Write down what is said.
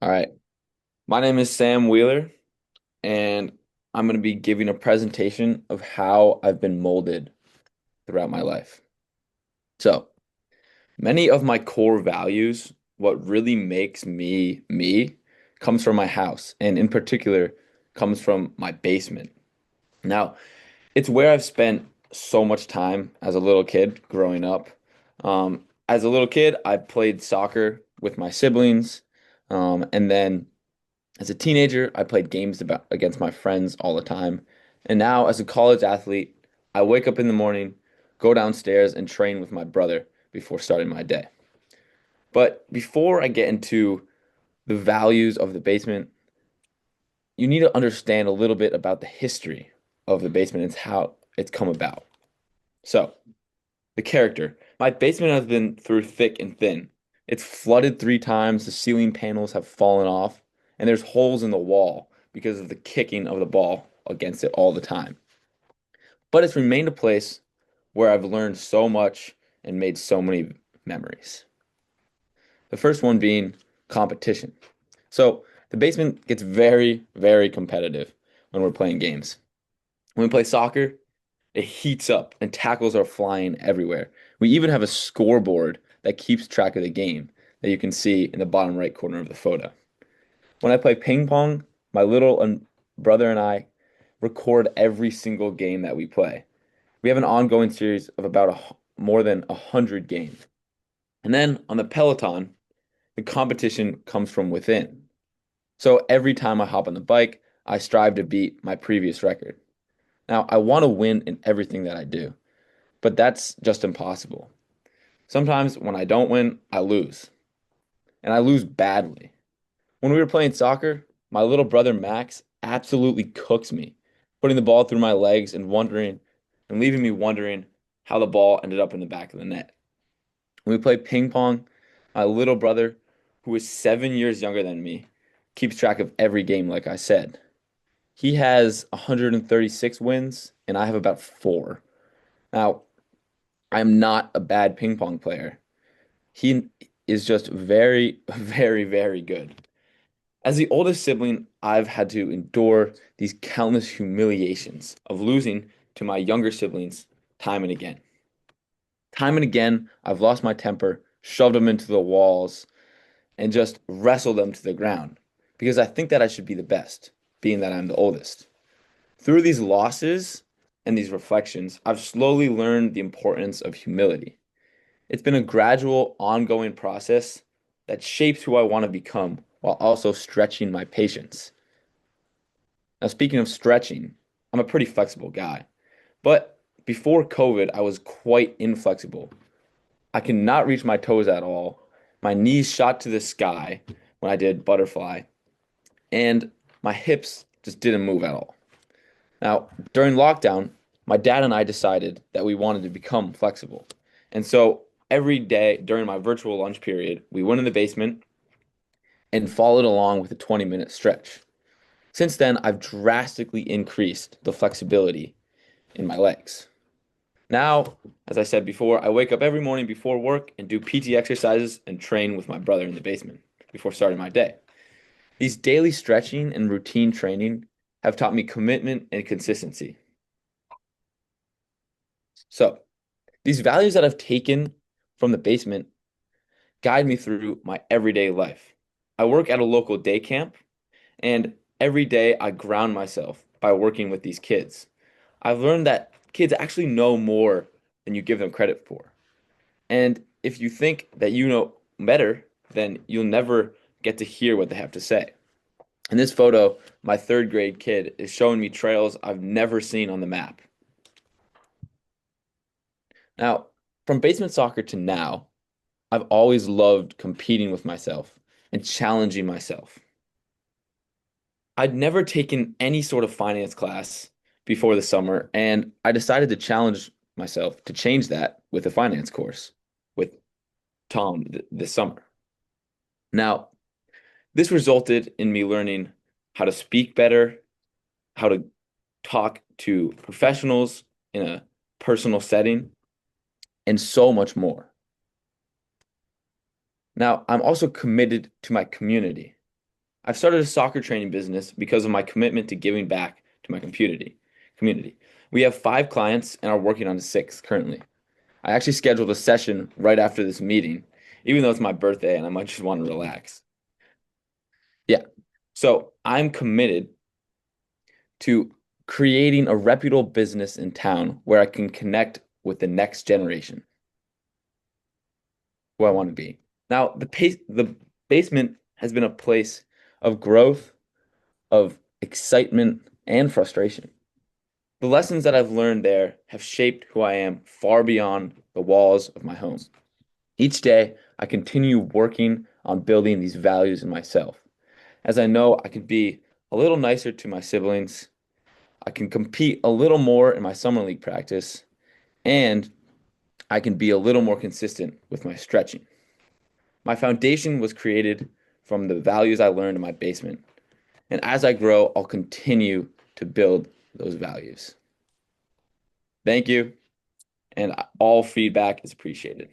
All right. My name is Sam Wheeler, and I'm going to be giving a presentation of how I've been molded throughout my life. So, many of my core values, what really makes me me, comes from my house, and in particular, comes from my basement. Now, it's where I've spent so much time as a little kid growing up. As a little kid, I played soccer with my siblings, and then as a teenager, I played games against my friends all the time. And now, as a college athlete, I wake up in the morning, go downstairs, and train with my brother before starting my day. But before I get into the values of the basement, you need to understand a little bit about the history of the basement and how it's come about. So, the character. My basement has been through thick and thin. It's flooded 3 times, the ceiling panels have fallen off, and there's holes in the wall because of the kicking of the ball against it all the time. But it's remained a place where I've learned so much and made so many memories. The first one being competition. So the basement gets very, very competitive when we're playing games. When we play soccer, it heats up and tackles are flying everywhere. We even have a scoreboard that keeps track of the game that you can see in the bottom right corner of the photo. When I play ping pong, my little brother and I record every single game that we play. We have an ongoing series of about more than 100 games. And then on the Peloton, the competition comes from within. So every time I hop on the bike, I strive to beat my previous record. Now, I want to win in everything that I do, but that's just impossible. Sometimes when I don't win, I lose, and I lose badly. When we were playing soccer, my little brother Max absolutely cooks me, putting the ball through my legs and leaving me wondering how the ball ended up in the back of the net. When we play ping pong, my little brother, who is 7 years younger than me, keeps track of every game, like I said. He has 136 wins, and I have about four. Now, I'm not a bad ping pong player. He is just very, very, very good. As the oldest sibling, I've had to endure these countless humiliations of losing to my younger siblings time and again. Time and again, I've lost my temper, shoved them into the walls, and just wrestled them to the ground because I think that I should be the best, being that I'm the oldest. Through these losses and these reflections, I've slowly learned the importance of humility. It's been a gradual, ongoing process that shapes who I want to become while also stretching my patience. Now, speaking of stretching, I'm a pretty flexible guy, but before COVID, I was quite inflexible. I cannot reach my toes at all. My knees shot to the sky when I did butterfly, and my hips just didn't move at all. Now, during lockdown, my dad and I decided that we wanted to become flexible. And so every day during my virtual lunch period, we went in the basement and followed along with a 20-minute stretch. Since then, I've drastically increased the flexibility in my legs. Now, as I said before, I wake up every morning before work and do PT exercises and train with my brother in the basement before starting my day. These daily stretching and routine training have taught me commitment and consistency. So, these values that I've taken from the basement guide me through my everyday life. I work at a local day camp, and every day I ground myself by working with these kids. I've learned that kids actually know more than you give them credit for. And if you think that you know better, then you'll never get to hear what they have to say. In this photo, my third grade kid is showing me trails I've never seen on the map. Now, from basement soccer to now, I've always loved competing with myself and challenging myself. I'd never taken any sort of finance class before the summer, and I decided to challenge myself to change that with a finance course with Tom this summer. Now, this resulted in me learning how to speak better, how to talk to professionals in a personal setting, and so much more. Now, I'm also committed to my community. I've started a soccer training business because of my commitment to giving back to my community. We have 5 clients and are working on a sixth currently. I actually scheduled a session right after this meeting, even though it's my birthday and I might just want to relax. Yeah. So I'm committed to creating a reputable business in town where I can connect with the next generation, who I want to be. Now, the basement has been a place of growth, of excitement, and frustration. The lessons that I've learned there have shaped who I am far beyond the walls of my home. Each day, I continue working on building these values in myself, as I know I can be a little nicer to my siblings, I can compete a little more in my summer league practice, and I can be a little more consistent with my stretching. My foundation was created from the values I learned in my basement, and as I grow, I'll continue to build those values. Thank you, and all feedback is appreciated.